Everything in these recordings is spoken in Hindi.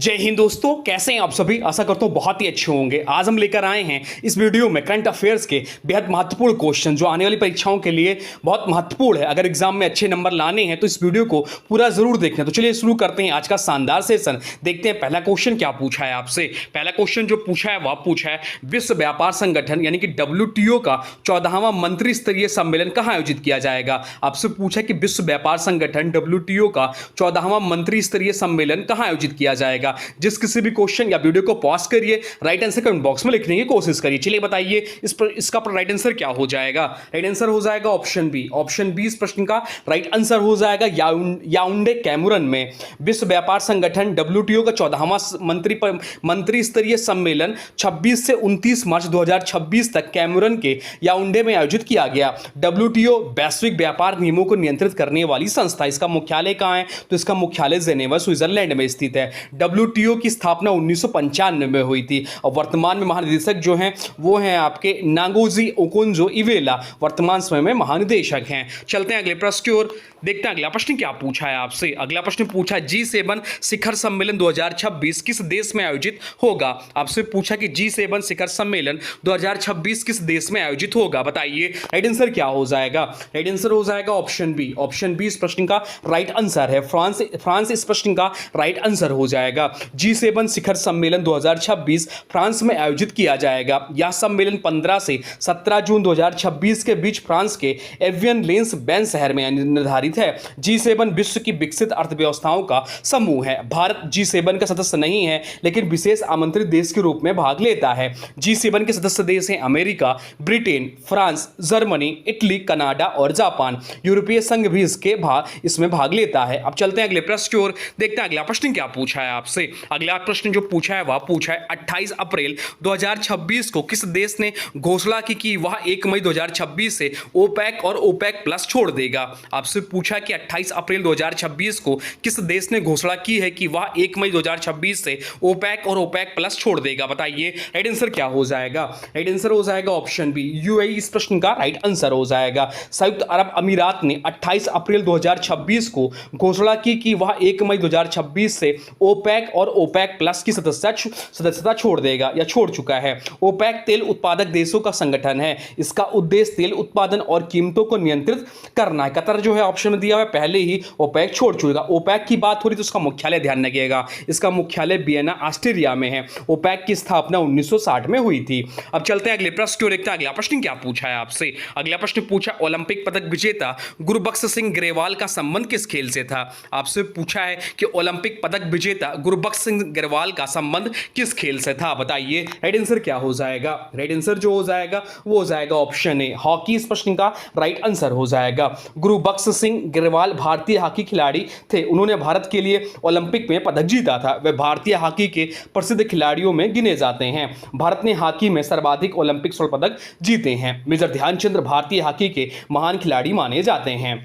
जय हिंद दोस्तों, कैसे हैं आप सभी। आशा करता हूं बहुत ही अच्छे होंगे। आज हम लेकर आए हैं इस वीडियो में करंट अफेयर्स के बेहद महत्वपूर्ण क्वेश्चन जो आने वाली परीक्षाओं के लिए बहुत महत्वपूर्ण है। अगर एग्जाम में अच्छे नंबर लाने हैं तो इस वीडियो को पूरा जरूर देखना। तो चलिए शुरू करते हैं आज का शानदार सेशन। देखते हैं पहला क्वेश्चन क्या पूछा है आपसे। पहला क्वेश्चन जो पूछा है वह पूछा है विश्व व्यापार संगठन यानी कि WTO का 14वां मंत्री स्तरीय सम्मेलन कहां आयोजित किया जाएगा। आपसे पूछा कि विश्व व्यापार संगठन WTO का 14वां मंत्री स्तरीय सम्मेलन कहां आयोजित किया जाएगा। जिस किसी भी क्वेश्चन या वीडियो को पॉज करिए, राइट आंसर कमेंट बॉक्स में लिखने की कोशिश करिए। चलिए बताइए इसका राइट आंसर क्या हो जाएगा। राइट आंसर हो जाएगा ऑप्शन बी। ऑप्शन बी इस प्रश्न का राइट आंसर हो जाएगा याउंडे कैमरून में विश्व व्यापार संगठन WTO का 14वां मंत्री स्तरीय सम्मेलन 26 से 29 मार्च 2026 तक कैमरून के याउंडे में आयोजित किया गया। WTO वैश्विक व्यापार नियमों को नियंत्रित करने वाली संस्था। इसका मुख्यालय कहां है तो इसका मुख्यालय जेनेवा स्विट्जरलैंड में स्थित है। WTO की स्थापना 1995 में हुई थी और वर्तमान में महानिदेशक जो हैं वो हैं आपके नागोजी ओकोंजो इवेला, वर्तमान समय में महानिदेशक हैं। चलते हैं अगले प्रश्न की ओर। देखते हैं अगला प्रश्न क्या पूछा है आपसे। अगला प्रश्न पूछा है G7 शिखर सम्मेलन 2026 किस देश में आयोजित होगा। आपसे पूछा कि G7 शिखर सम्मेलन 2026 किस देश में आयोजित होगा। बताइए राइट आंसर क्या हो जाएगा। राइट आंसर हो जाएगा ऑप्शन बी। ऑप्शन बी इस प्रश्न का राइट आंसर है। फ्रांस इस प्रश्न का राइट आंसर हो जाएगा। G7 शिखर सम्मेलन 2026 फ्रांस में आयोजित किया जाएगा। यह सम्मेलन 15 से 17 जून 2026 के बीच फ्रांस के एवियन लेंस बेन शहर में निर्धारित है। G7 विश्व की विकसित अर्थव्यवस्थाओं का समूह है। भारत G7 का सदस्य नहीं है लेकिन विशेष आमंत्रित देश के रूप में भाग लेता है। G7 के सदस्य देश हैं America, Britain, France, Germany, Italy, Canada और जापान। यूरोपीय संघ भी इसमें भाग लेता है। अब चलते हैं अगले प्रश्न की ओर। देखते हैं अगला प्रश्न क्या पूछा है आपसे। अगला प्रश्न जो पूछा है वह पूछा है 28 अप्रैल 2026 को किस देश ने घोषणा की कि वह 1 मई 2026 से ओपेक और ओपेक प्लस छोड़ देगा। आपसे पूछा कि 28 अप्रैल 2026 को किस देश ने घोषणा की है कि वह 1 मई 2026 से ओपेक और ओपेक प्लस छोड़ देगा। बताइए राइट आंसर क्या हो जाएगा। राइट आंसर हो जाएगा ऑप्शन बी UAE इस प्रश्न का राइट आंसर हो जाएगा। संयुक्त अरब अमीरात ने 28 अप्रैल 2026 को घोषणा की कि वह 1 मई 2026 से ओपेक और ओपेक प्लस की सदस्यता छोड़ देगा या छोड़ चुका है। ओपेक तेल उत्पादक देशों का संगठन है। इसका उद्देश्य तेल उत्पादन और कीमतों को नियंत्रित करना है। कतर जो है ऑप्शन में दिया हुआ है पहले ही ओपेक छोड़ चुका। ओपेक की बात हो रही तो उसका मुख्यालय ध्यान रखिएगा, इसका मुख्यालय वियना ऑस्ट्रिया में है। ओपेक की स्थापना 1960 में हुई थी। अब चलते हैं अगले प्रश्न की ओर। देखते हैं अगला प्रश्न क्या पूछा है आपसे। अगला प्रश्न पूछा ओलंपिक पदक विजेता गुरबख्श सिंह ग्रेवाल का संबंध किस खेल से था। आपसे पूछा है कि ओलंपिक पदक विजेता गुरबख्श सिंह ग्रेवाल का संबंध किस खेल से था। बताइए राइट आंसर क्या हो जाएगा। राइट आंसर जो हो जाएगा वो हो जाएगा ऑप्शन ए हॉकी इस प्रश्न का राइट आंसर हो जाएगा। गुरबख्श सिंह ग्रेवाल भारतीय हॉकी खिलाड़ी थे। उन्होंने भारत के लिए ओलंपिक में पदक जीता था। वे भारतीय हॉकी के प्रसिद्ध खिलाड़ियों में गिने जाते हैं। भारत ने हॉकी में सर्वाधिक ओलंपिक स्वर्ण पदक जीते हैं। मेजर ध्यानचंद भारतीय हॉकी के महान खिलाड़ी माने जाते हैं।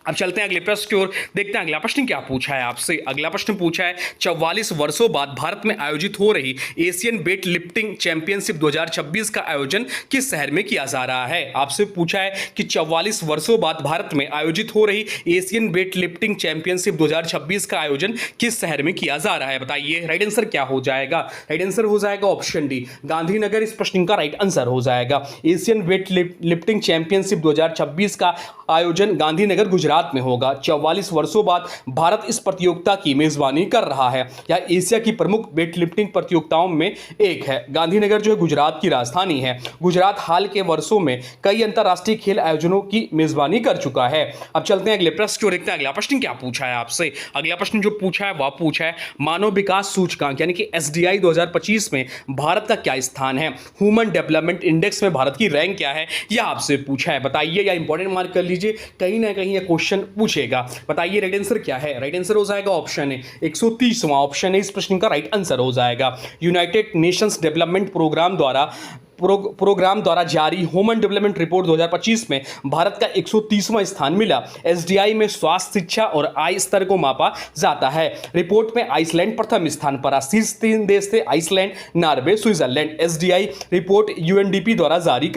अब चलते हैं अगले प्रश्न की ओर। देखते हैं अगला प्रश्न क्या पूछा है आपसे। अगला प्रश्न पूछा है 44 वर्षों बाद भारत में आयोजित हो रही एशियन वेट लिफ्टिंग चैंपियनशिप 2026 का आयोजन किस शहर में किया जा रहा है। आपसे पूछा है कि 44 वर्षों बाद भारत में आयोजित हो रही एशियन वेट लिफ्टिंग चैंपियनशिप 2026 का आयोजन किस शहर में किया जा रहा है। बताइए राइट आंसर क्या हो जाएगा। राइट आंसर हो जाएगा ऑप्शन डी गांधीनगर इस प्रश्न का राइट आंसर हो जाएगा। एशियन वेट लिफ्टिंग चैंपियनशिप 2026 का आयोजन गांधीनगर गुजरात में होगा। 44 वर्षों बाद भारत इस प्रतियोगिता की मेजबानी कर रहा है। यह एशिया की प्रमुख वेट लिफ्टिंग प्रतियोगिताओं में एक है। गांधीनगर जो है गुजरात की राजधानी है। गुजरात हाल के वर्षों में कई अंतरराष्ट्रीय खेल आयोजनों की मेजबानी कर चुका है। अब चलते हैं अगले प्रश्न की ओर। देखते हैं अगला प्रश्न क्या पूछा है आपसे। अगला प्रश्न जो पूछा है वह पूछा है मानव विकास सूचकांक यानी कि SDI 2025 में भारत का क्या स्थान है। ह्यूमन डेवलपमेंट इंडेक्स में भारत की रैंक क्या है यह आपसे पूछा है। बताइए या इंपॉर्टेंट मार्क कर लीजिए, कहीं ना कहीं यह क्वेश्चन पूछेगा। बताइए राइट आंसर क्या है। राइट आंसर हो जाएगा ऑप्शन ए 130वां ऑप्शन है इस प्रश्न का राइट आंसर हो जाएगा। यूनाइटेड नेशंस डेवलपमेंट प्रोग्राम द्वारा प्रोग्राम द्वारा जारी ह्यूमन डेवलपमेंट रिपोर्ट 2025 में भारत का 130वां स्थान मिला। एसडीआई में स्वास्थ्य, शिक्षा और आय स्तर को मापा जाता है। रिपोर्ट में आइसलैंड प्रथम स्थान पर, शीर्ष 3 देश थे Iceland, Norway, Switzerland. SDI report UNDP द्वारा जारी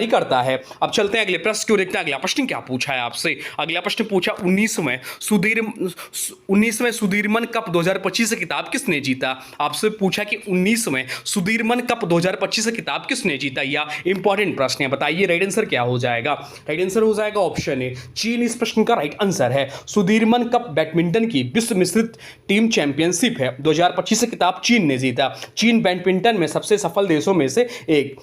करता है। अब चलते हैं अगले प्रश्न को देखते हैं। अगला प्रश्न क्या पूछा है आपसे। अगला प्रश्न पूछा 19वें सुदीरमन कप 2025 किताब किसने जीता। आपसे पूछा कि 19वें सुदीरमन कप 2025 किताब किसने जीता। या इंपॉर्टेंट प्रश्न है, बताइए राइट आंसर क्या हो जाएगा। राइट आंसर हो जाएगा ऑप्शन ए, चीन इस प्रश्न का राइट आंसर है। सुदीरमन कप बैडमिंटन की विश्व मिश्रित टीम चैंपियनशिप है। 2025 किताब चीन ने जीता। चीन बैडमिंटन में सबसे सफल देशों में से एक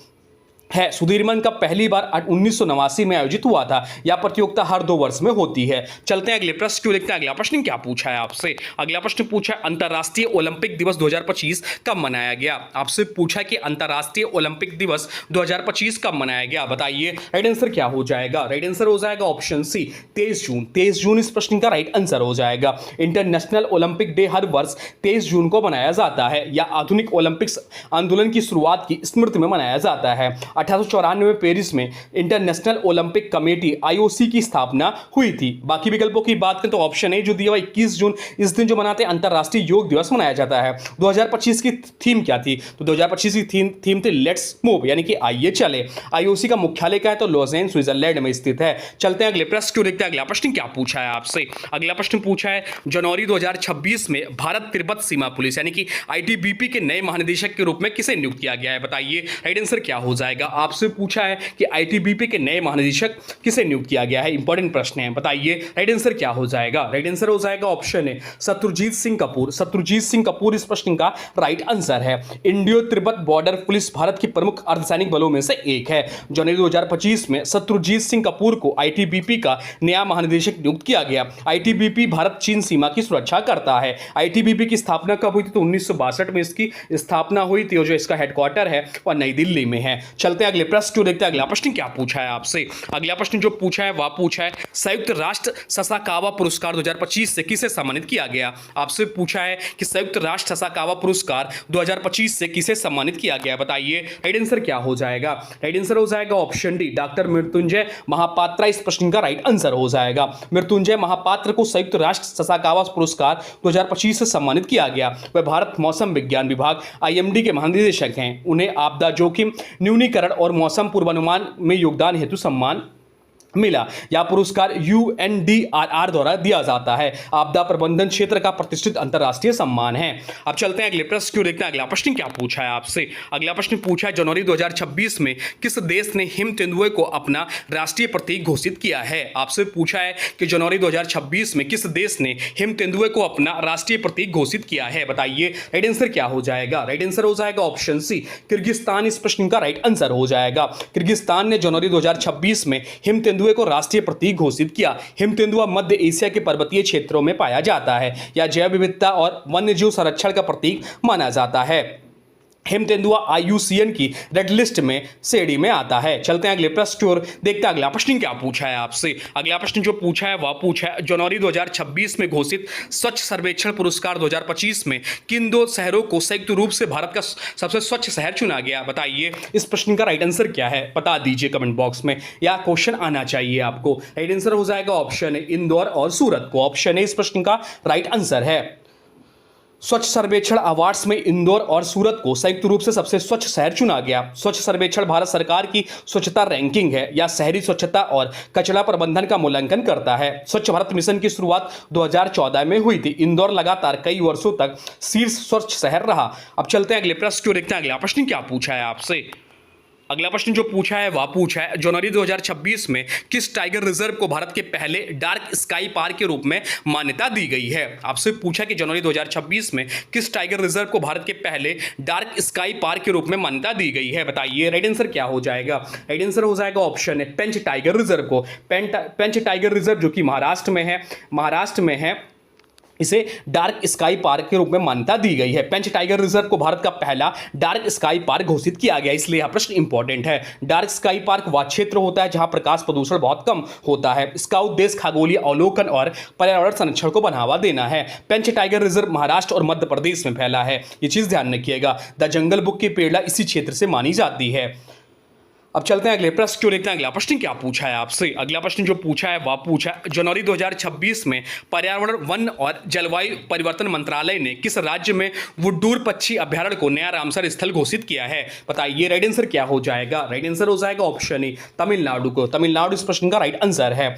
है। सुदीरमन कप पहली बार 1989 में आयोजित हुआ था। यह प्रतियोगिता हर 2 वर्ष में होती है। चलते हैं अगले प्रश्न को देखते हैं। अगला प्रश्न क्या पूछा है आपसे। अगला प्रश्न पूछा अंतर्राष्ट्रीय ओलंपिक दिवस 2025 कब मनाया गया। आपसे पूछा कि अंतर्राष्ट्रीय ओलंपिक दिवस 2025 कब मनाया गया, बताइए राइट आंसर क्या हो जाएगा। राइट आंसर हो जाएगा ऑप्शन सी, 23 जून। 23 जून इस प्रश्न का राइट आंसर हो जाएगा। इंटरनेशनल ओलंपिक डे हर वर्ष 23 जून को मनाया जाता है। यह आधुनिक ओलंपिक्स आंदोलन की शुरुआत की स्मृति में मनाया जाता है। 1894 में पेरिस में इंटरनेशनल ओलंपिक कमेटी आईओसी की स्थापना हुई थी। बाकी विकल्पों की बात करें तो ऑप्शन ए जो दिया हुआ 21 जून, इस दिन जो मनाते हैं अंतर्राष्ट्रीय योग दिवस मनाया जाता है। 2025 की थीम क्या थी, तो 2025 की थीम थी लेट्स मूव, यानी कि आइए चले। आईओसी का मुख्यालय क्या है, तो लॉजेन स्विट्जरलैंड में स्थित है। चलते हैं अगले प्रश्न को देखते हैं। अगला प्रश्न क्या पूछा है आपसे। अगला प्रश्न पूछा है जनवरी 2026 में भारत तिब्बत सीमा पुलिस यानी कि आईटीबीपी के नए महानिदेशक के रूप में किसे नियुक्त किया गया है, बताइए राइट आंसर क्या हो जाएगा। आपसे पूछा है कि आईटीबीपी के नए महानिदेशक किसे नियुक्त किया गया है, इंपॉर्टेंट प्रश्न है, बताइए राइट आंसर क्या हो जाएगा। राइट आंसर हो जाएगा ऑप्शन ए, शत्रुजीत सिंह कपूर। शत्रुजीत सिंह कपूर इस प्रश्न का राइट आंसर है। Indo Tibet border police Bharat की प्रमुख अर्धसैनिक बलों में से एक है। जनवरी 2025 में शत्रुजीत सिंह कपूर को आईटीबीपी का नया महानिदेशक नियुक्त किया गया। आईटीबीपी भारत चीन सीमा की सुरक्षा करता है। आईटीबीपी की स्थापना कब हुई थी, तो 1962 में इसकी स्थापना हुई थी और जो इसका हेडक्वार्टर है वह नई दिल्ली में है। चलते हैं अगले प्रश्न को देखते हैं। अगला प्रश्न क्या पूछा है आपसे। अगला प्रश्न जो पूछा है वह पूछा है संयुक्त राष्ट्र ससाकावा पुरस्कार 2025 से किसे सम्मानित किया गया। आपसे पूछा है कि संयुक्त राष्ट्र ससाकावा पुरस्कार 2025 से किसे सम्मानित किया गया, बताइए राइट आंसर क्या हो जाएगा। राइट आंसर हो जाएगा option D, doctor Mrityunjay Mahapatra इस प्रश्न का राइट आंसर हो जाएगा। मृत्युंजय महापात्र को संयुक्त राष्ट्र ससाकावा पुरस्कार 2025 से सम्मानित किया गया। वह भारत मौसम विज्ञान विभाग आईएमडी के महानिदेशक हैं। उन्हें आपदा जोखिम न्यूनीकरण और मौसम पूर्वानुमान में योगदान हेतु सम्मान मिला। यह पुरस्कार यूएनडीआरआर द्वारा दिया जाता है। आपदा प्रबंधन क्षेत्र का प्रतिष्ठित अंतर्राष्ट्रीय सम्मान है। अब चलते हैं अगले प्रश्न को देखते हैं। अगला प्रश्न क्या पूछा है आपसे। अगला प्रश्न पूछा है जनवरी 2026 में किस देश ने हिम तेंदुए को अपना राष्ट्रीय प्रतीक घोषित किया है। आपसे पूछा है कि जनवरी 2026 में किस देश ने हिम तेंदुए को अपना राष्ट्रीय प्रतीक घोषित किया है, बताइए राइट आंसर क्या हो जाएगा। राइट आंसर हो जाएगा ऑप्शन सी, किर्गिस्तान इस प्रश्न का राइट आंसर हो जाएगा। किर्गिस्तान ने जनवरी 2026 में हिम तेंदुए को राष्ट्रीय प्रतीक घोषित किया। हिम तेंदुआ मध्य एशिया के पर्वतीय क्षेत्रों में पाया जाता है। यह जैव विविधता और वन्यजीव संरक्षण का प्रतीक माना जाता है। हिम तेंदुआ आईयूसीएन की रेड लिस्ट में श्रेणी में आता है। चलते हैं अगले प्रश्न की ओर, देखते हैं अगला प्रश्न क्या पूछा है आपसे। अगला प्रश्न जो पूछा है वह पूछा है जनवरी 2026 में घोषित स्वच्छ सर्वेक्षण पुरस्कार 2025 में किन 2 शहरों को संयुक्त रूप से भारत का सबसे स्वच्छ शहर चुना गया, बताइए इस प्रश्न का राइट आंसर क्या है, बता दीजिए कमेंट बॉक्स में, या क्वेश्चन आना चाहिए आपको। राइट आंसर हो जाएगा ऑप्शन ए, इंदौर और सूरत को। ऑप्शन ए इस प्रश्न का राइट आंसर है। स्वच्छ सर्वेक्षण अवार्ड्स में इंदौर और सूरत को संयुक्त रूप से सबसे स्वच्छ शहर चुना गया। स्वच्छ सर्वेक्षण भारत सरकार की स्वच्छता रैंकिंग है। या शहरी स्वच्छता और कचरा प्रबंधन का मूल्यांकन करता है। स्वच्छ भारत मिशन की शुरुआत 2014 में हुई थी। इंदौर लगातार कई वर्षों तक शीर्ष स्वच्छ शहर रहा। अब चलते हैं अगले प्रश्न को देखते हैं। अगला प्रश्न क्या पूछा है आपसे। अगला प्रश्न जो पूछा है वह पूछा है जनवरी 2026 में किस टाइगर रिजर्व को भारत के पहले डार्क स्काई पार्क के रूप में मान्यता दी गई है। आपसे पूछा कि जनवरी 2026 में किस टाइगर रिजर्व को भारत के पहले डार्क स्काई पार्क के रूप में मान्यता दी गई है, बताइए राइट आंसर क्या हो जाएगा। राइट आंसर हो जाएगा ऑप्शन है, पेंच टाइगर रिजर्व को। पेंच टाइगर रिजर्व जो कि महाराष्ट्र में है इसे डार्क स्काई पार्क के रूप में मान्यता दी गई है। पेंच टाइगर रिजर्व को भारत का पहला डार्क स्काई पार्क घोषित किया गया, इसलिए यह प्रश्न इंपॉर्टेंट है। डार्क स्काई पार्क वह क्षेत्र होता है जहां प्रकाश प्रदूषण बहुत कम होता है। इसका उद्देश्य खगोलीय अवलोकन और पर्यावरण संरक्षण को बढ़ावा देना है। पेंच टाइगर रिजर्व महाराष्ट्र और मध्य प्रदेश में फैला है, ये चीज ध्यान रखिएगा। द जंगल बुक की प्रेरणा इसी क्षेत्र से मानी जाती है। अब चलते हैं अगले प्रश्न क्यों देखते हैं। अगला प्रश्न क्या पूछा है आपसे। अगला प्रश्न जो पूछा है वह पूछा है जनवरी 2026 में पर्यावरण, वन और जलवायु परिवर्तन मंत्रालय ने किस राज्य में वुड्डूर पक्षी अभ्यारण्य को नया रामसर स्थल घोषित किया है। बताइए राइट आंसर क्या हो जाएगा। राइट आंसर हो जाएगा ऑप्शन ए तमिलनाडु को। तमिलनाडु इस प्रश्न का राइट आंसर है।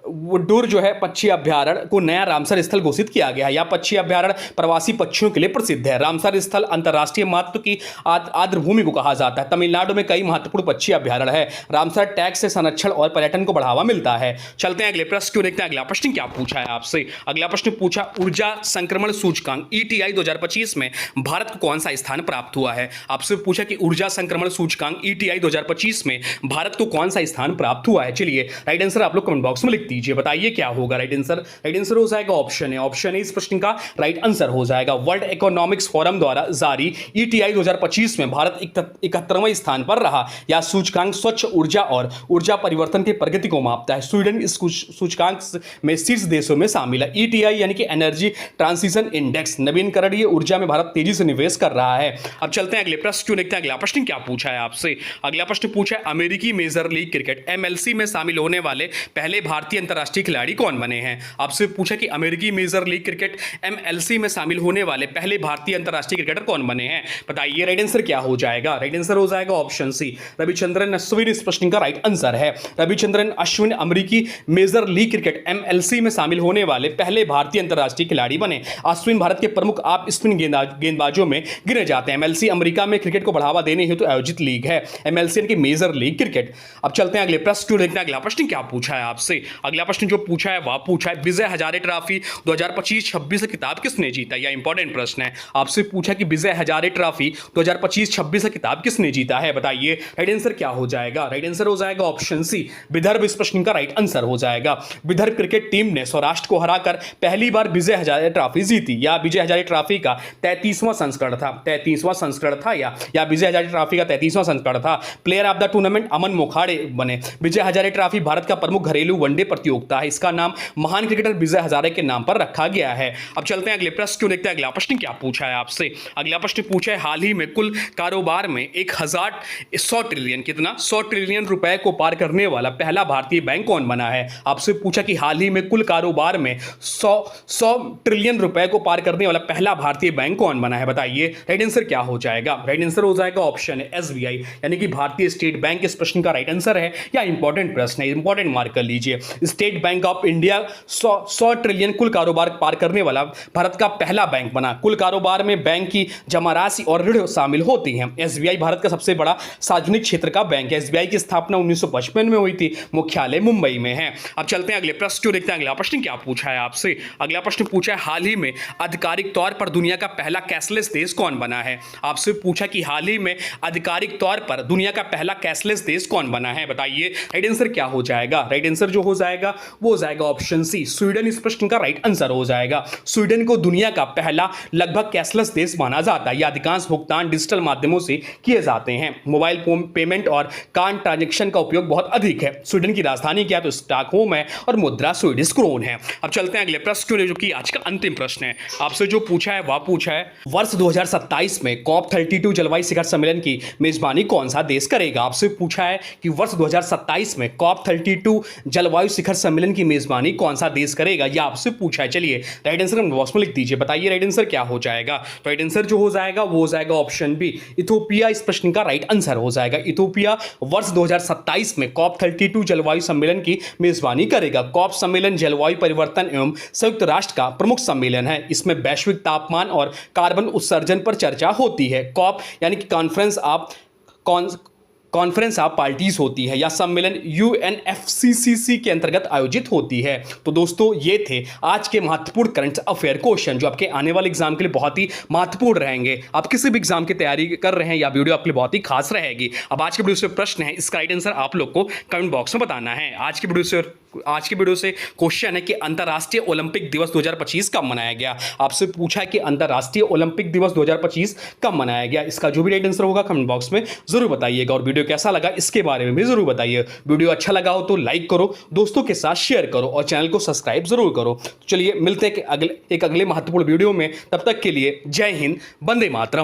वुड्डूर जो है पक्षी अभ्यारण्य को नया रामसर स्थल घोषित किया गया है। यह पक्षी अभ्यारण्य प्रवासी पक्षियों के लिए प्रसिद्ध है। रामसर स्थल अंतर्राष्ट्रीय महत्व की आर्द्र भूमि को कहा जाता है। तमिलनाडु में कई महत्वपूर्ण पक्षी अभ्यारण्य है। रामसर टैक्स से संरक्षण और पर्यटन को बढ़ावा मिलता है। चलते हैं अगले प्रश्न क्यों देखते हैं। अगला प्रश्न क्या पूछा है आपसे। अगला प्रश्न पूछा ऊर्जा संक्रमण सूचकांक ETI 2025 में भारत को कौन सा स्थान प्राप्त हुआ है। आपसे पूछा कि ऊर्जा संक्रमण सूचकांक ETI 2025 में भारत को कौन सा स्थान प्राप्त हुआ है। चलिए राइट आंसर आप लोग कमेंट बॉक्स में लिख दीजिए, बताइए क्या होगा राइट आंसर। राइट आंसर हो जाएगा ऑप्शन है। ऑप्शन ए इस प्रश्न का राइट आंसर हो जाएगा। वर्ल्ड इकोनॉमिक्स फोरम द्वारा जारी ETI 2025 में भारत 71वें स्थान पर रहा। यह सूचकांक स्वच्छ ऊर्जा और ऊर्जा परिवर्तन की प्रगति को मापता है। स्वीडन इस सूचकांक में शीर्ष देशों में शामिल है। ETI यानी कि एनर्जी ट्रांसिशन इंडेक्स, नवीनकरणीय ऊर्जा में भारत तेजी से निवेश कर रहा है। अब चलते हैं अगले प्रश्न क्यों देखते हैं। अगला प्रश्न क्या पूछा है आपसे। अगला प्रश्न पूछा है अमेरिकी मेजर लीग क्रिकेट MLC में शामिल होने वाले पहले भारतीय अंतरराष्ट्रीय खिलाड़ी कौन बने हैं। आपसे पूछा कि अमेरिकी मेजर लीग क्रिकेट MLC में शामिल होने वाले पहले भारतीय अंतरराष्ट्रीय क्रिकेटर कौन बने हैं। बताइए राइट आंसर क्या हो जाएगा। राइट आंसर हो जाएगा ऑप्शन सी रविचंद्रन अश्विन इस प्रश्न का राइट आंसर है। रविचंद्रन अश्विन अमेरिकी मेजर लीग क्रिकेट MLC में शामिल होने वाले पहले भारतीय अंतरराष्ट्रीय खिलाड़ी बने। अश्विन भारत के प्रमुख आप स्पिन गेंदबाजों में गिने जाते हैं। MLC अमेरिका में क्रिकेट को बढ़ावा देने हेतु आयोजित लीग है। MLC की मेजर लीग क्रिकेट। अब चलते हैं अगले प्रश्न क्यों देखते हैं। अगला प्रश्न क्या पूछा है आपसे। अगला प्रश्न जो पूछा है वह पूछा है विजय हजारे ट्रॉफी 2025-26 किताब किसने जीता। यह इंपॉर्टेंट प्रश्न है। आपसे पूछा कि विजय हजारे ट्रॉफी 2025-26 किताब किसने जीता है। बताइए राइट आंसर क्या हो जाएगा। राइट आंसर हो जाएगा ऑप्शन सी विदर्भ इस प्रश्न का राइट आंसर हो जाएगा। विदर्भ क्रिकेट टीम ने सौराष्ट्र को हराकर पहली बार विजय हजारे ट्रॉफी जीती। यह विजय हजारे ट्रॉफी का 33वां संस्करण था। 33वां संस्करण था या विजय हजारे ट्रॉफी का 33वां संस्करण था। प्लेयर ऑफ द टूर्नामेंट अमन मोखाड़े बने। विजय हजारे ट्रॉफी भारत का प्रमुख घरेलू वनडे प्रतियोगिता है। इसका नाम महान क्रिकेटर विजय हजारे के नाम पर रखा गया है। अब चलते हैं अगले प्रश्न क्यों देखते हैं। अगला प्रश्न क्या पूछा है आपसे। अगला प्रश्न पूछा है हाल ही में कुल कारोबार में 1,100 ट्रिलियन कितना 100 ट्रिलियन रुपए को पार करने वाला पहला भारतीय बैंक कौन बना है। आपसे पूछा कि हाल ही में कुल कारोबार में 100 ट्रिलियन रुपए को पार करने वाला पहला भारतीय बैंक कौन बना है। बताइए राइट आंसर क्या हो जाएगा। राइट आंसर हो जाएगा ऑप्शन है SBI यानी कि भारतीय स्टेट बैंक इस प्रश्न का राइट आंसर है। या इंपॉर्टेंट प्रश्न है, इंपॉर्टेंट मार्क कर लीजिए। State bank of India 100 trillion कुल कारोबार पार करने वाला भारत का पहला बैंक बना। कुल कारोबार में बैंक की जमा राशि और ऋण शामिल होती हैं। SBI भारत का सबसे बड़ा सार्वजनिक क्षेत्र का बैंक है। SBI की स्थापना 1955 में हुई थी। मुख्यालय मुंबई में है। अब चलते हैं अगले प्रश्न क्यों देखते हैं। अगला प्रश्न क्या पूछा है आपसे। अगला प्रश्न पूछा है हाल ही में आधिकारिक तौर पर दुनिया का पहला कैशलेस देश कौन बना है। आपसे पूछा कि हाल ही में आधिकारिक तौर पर दुनिया का पहला कैशलेस देश कौन बना है। बताइए राइट आंसर क्या हो जाएगा। राइट आंसर जो हो जाएगा वो हो जाएगा ऑप्शन सी स्वीडन इस प्रश्न का राइट आंसर हो जाएगा। स्वीडन को दुनिया का पहला लगभग कैशलेस देश माना जाता है। यह अधिकांश भुगतान डिजिटल माध्यमों से किए जाते हैं। मोबाइल पेमेंट और कार्ड ट्रांजैक्शन का उपयोग बहुत अधिक है। स्वीडन की राजधानी क्या है तो स्टॉकहोम है और मुद्रा स्वीडिश क्रोन है। अब चलते हैं अगले प्रश्न क्यों जो कि आज का अंतिम प्रश्न है। आपसे जो पूछा है वह पूछा है वर्ष 2027 में COP32 जलवायु शिखर सम्मेलन की मेजबानी कौन सा देश करेगा। आपसे पूछा है कि वर्ष 2027 में COP32 जलवायु शिखर सम्मेलन की मेजबानी कौन सा देश करेगा, यह आपसे पूछा है। चलिए राइट आंसर कमेंट बॉक्स में लिख दीजिए, बताइए राइट आंसर क्या हो जाएगा। तो राइट आंसर जो हो जाएगा वो हो जाएगा ऑप्शन बी इथोपिया इस प्रश्न का राइट आंसर हो जाएगा। इथोपिया वर्ष 2027 में COP32 जलवायु सम्मेलन की मेजबानी करेगा। COP सम्मेलन जलवायु परिवर्तन एवं संयुक्त राष्ट्र का प्रमुख सम्मेलन है। इसमें वैश्विक तापमान और कार्बन उत्सर्जन पर चर्चा होती है। COP यानी कि कॉन्फ्रेंस ऑफ पार्टीज होती है। यह सम्मेलन UNFCCC के अंतर्गत आयोजित होती है। तो दोस्तों ये थे आज के महत्वपूर्ण करंट अफेयर क्वेश्चन जो आपके आने वाले एग्जाम के लिए बहुत ही महत्वपूर्ण रहेंगे। आप किसी भी एग्जाम की तैयारी कर रहे हैं या वीडियो आपके लिए बहुत ही खास रहेगी। अब आज के वीडियो से प्रश्न है, इसका राइट आंसर आप लोग को कमेंट बॉक्स में बताना है। आज के वीडियो से आज की वीडियो से क्वेश्चन है कि अंतर्राष्ट्रीय ओलंपिक दिवस 2025 कब मनाया गया। आपसे पूछा है कि अंतर्राष्ट्रीय ओलंपिक दिवस 2025 कब मनाया गया। इसका जो भी राइट आंसर होगा कमेंट बॉक्स में जरूर बताइएगा और वीडियो कैसा लगा इसके बारे में भी जरूर बताइए। वीडियो अच्छा लगा हो तो लाइक करो, दोस्तों के साथ शेयर करो और चैनल को सब्सक्राइब जरूर करो। चलिए मिलते हैं एक अगले महत्वपूर्ण वीडियो में, तब तक के लिए जय हिंद, वंदे मातरम।